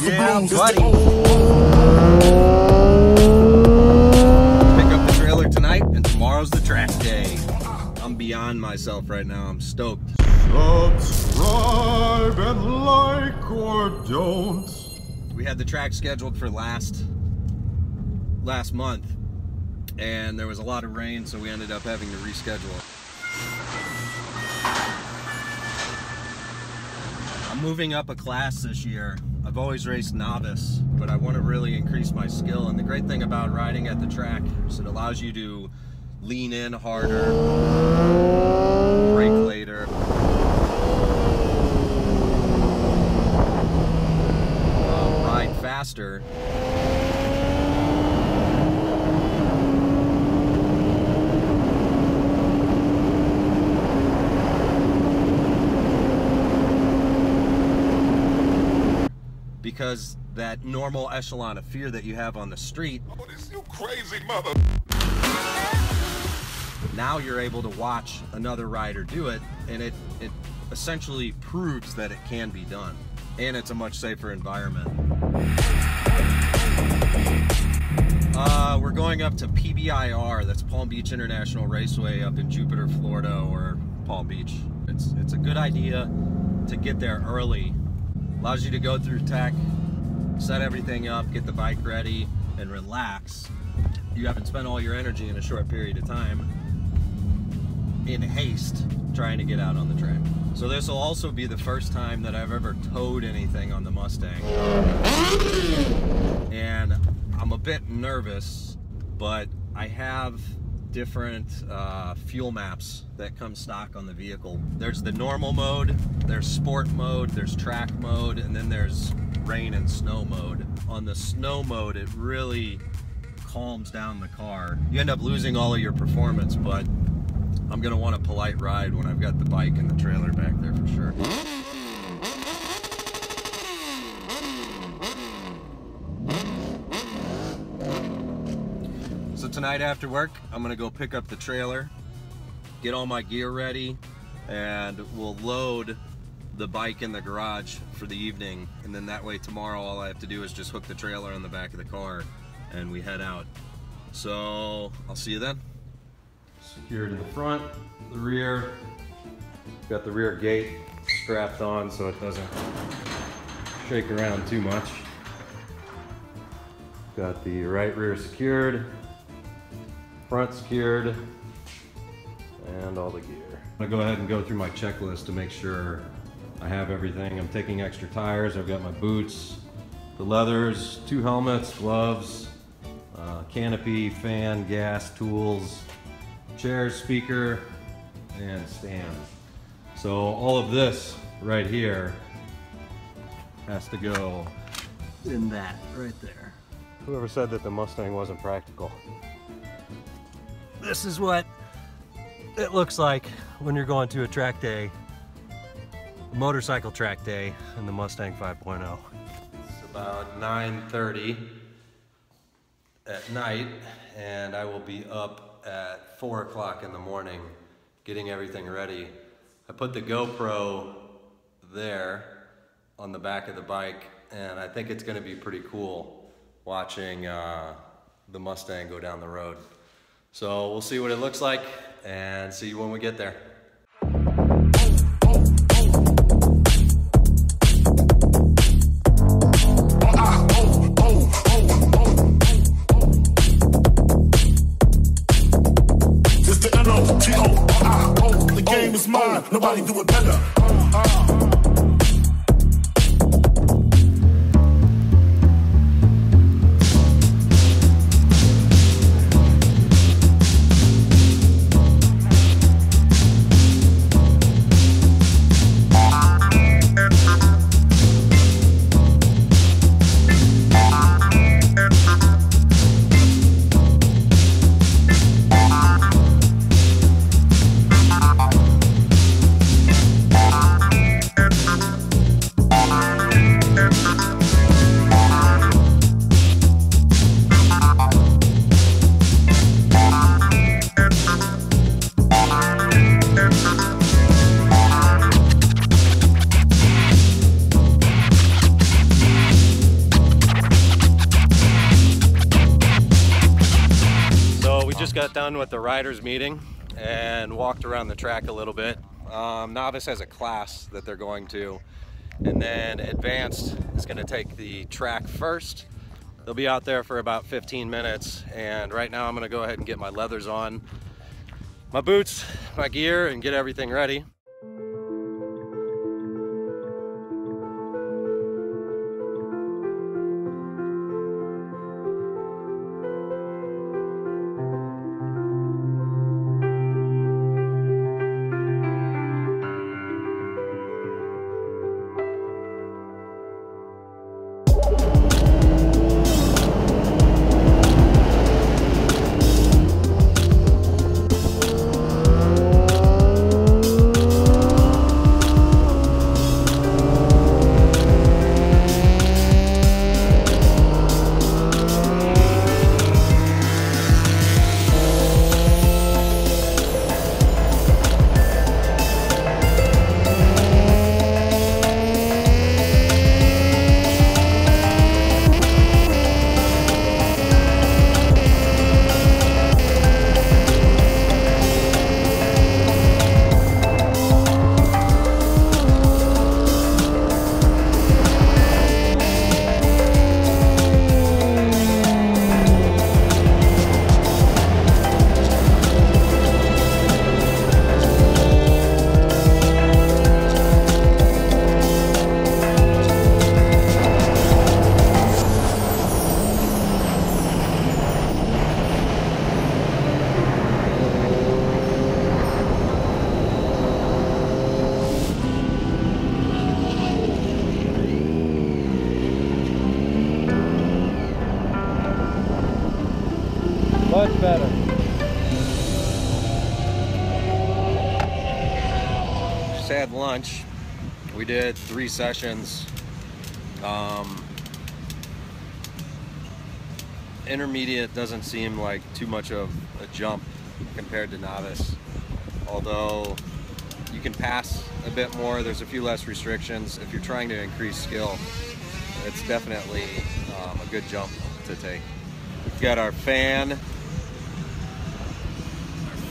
Yeah, buddy. Pick up the trailer tonight, and tomorrow's the track day. I'm beyond myself right now. I'm stoked. Subscribe and like or don't. We had the track scheduled for last month, and there was a lot of rain, so we ended up having to reschedule it. I'm moving up a class this year. I've always raced novice, but I want to really increase my skill. And the great thing about riding at the track is it allows you to lean in harder, brake later, ride faster. Because that normal echelon of fear that you have on the street, Oh, this you crazy mother. now you're able to watch another rider do it, and it essentially proves that it can be done. And it's a much safer environment. We're going up to PBIR, that's Palm Beach International Raceway up in Jupiter, Florida, or Palm Beach. It's a good idea to get there early. Allows you to go through tech, set everything up, get the bike ready, and relax. You haven't spent all your energy in a short period of time in haste trying to get out on the track. So this will also be the first time that I've ever towed anything on the Mustang. And I'm a bit nervous, but I have different fuel maps that come stock on the vehicle. There's the normal mode, there's sport mode, there's track mode, and then there's rain and snow mode. On the snow mode, it really calms down the car. You end up losing all of your performance, but I'm gonna want a polite ride when I've got the bike and the trailer back there for sure. So tonight after work, I'm gonna go pick up the trailer, get all my gear ready, and we'll load the bike in the garage for the evening. And then that way tomorrow, all I have to do is just hook the trailer on the back of the car and we head out. So I'll see you then. Secured in the front, the rear. Got the rear gate strapped on so it doesn't shake around too much. Got the right rear secured, front secured, and all the gear. I'm gonna go ahead and go through my checklist to make sure I have everything. I'm taking extra tires. I've got my boots, the leathers, 2 helmets, gloves, canopy, fan, gas, tools, chair, speaker, and stand. So all of this right here has to go in that right there. Whoever said that the Mustang wasn't practical? This is what it looks like when you're going to a track day, a motorcycle track day in the Mustang 5.0. It's about 9:30 at night, and I will be up at 4 o'clock in the morning getting everything ready. I put the GoPro there on the back of the bike, and I think it's going to be pretty cool watching the Mustang go down the road. So we'll see what it looks like and see you when we get there. The game is mine, nobody do it better. just got done with the riders meeting and walked around the track a little bit. Novice has a class that they're going to, and then Advanced is going to take the track first. They'll be out there for about 15 minutes, and right now I'm going to go ahead and get my leathers on, my boots, my gear, and get everything ready. Much better. Just had lunch. We did 3 sessions. Intermediate doesn't seem like too much of a jump compared to Novice, although you can pass a bit more. There's a few less restrictions. If you're trying to increase skill, it's definitely a good jump to take. We've got our fan, our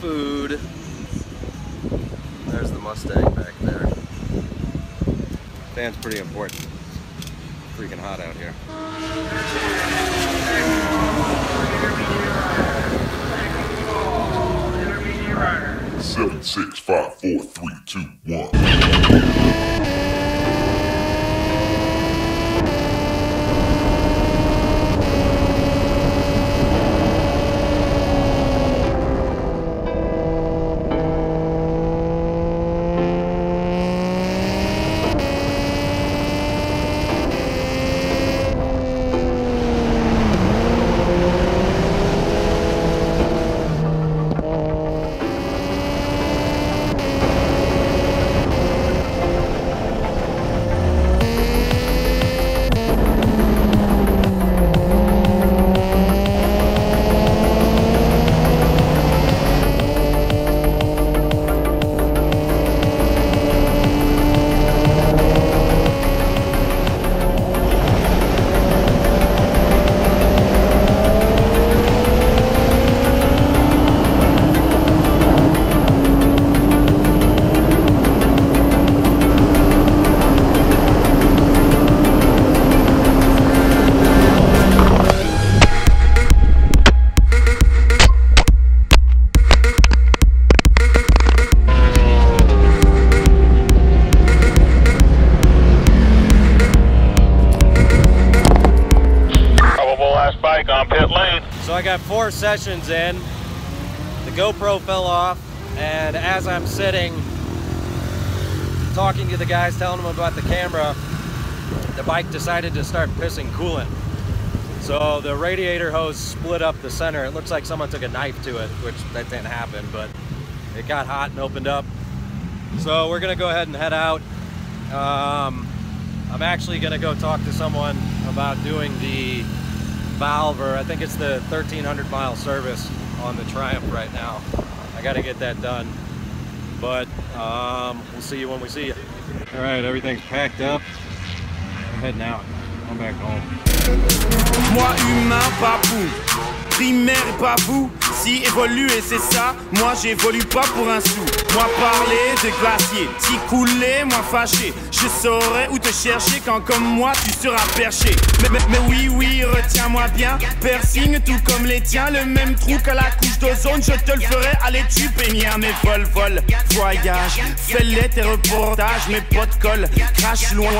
food. There's the Mustang back there. Fan's pretty important. It's freaking hot out here. 7, 6, 5, 4, 3, 2, 1. So I got 4 sessions in. The GoPro fell off, and as I'm sitting talking to the guys, telling them about the camera, the bike decided to start pissing coolant. So the radiator hose split up the center. It looks like someone took a knife to it, which that didn't happen, but it got hot and opened up. So we're gonna go ahead and head out. I'm actually gonna go talk to someone about doing the valve, or I think it's the 1,300 mile service on the Triumph right now. I gotta get that done, but we'll see you when we see you. All right, everything's packed up. I'm heading out. I'm back home. Moi humain, pas fou. Primaire et pas fou. aussi évoluer, c'est ça. Moi j'évolue pas pour un sou. Moi parler de glacier, si couler, moi fâché. Je saurais où te chercher quand comme moi tu seras perché. Mais oui, retiens-moi bien. Piercing tout comme les tiens, le même trou qu'à la couche d'ozone. Je te le ferai, allez tu peignir. Mais vol, voyage, fais-les tes reportages. Mes potes collent, crache loin.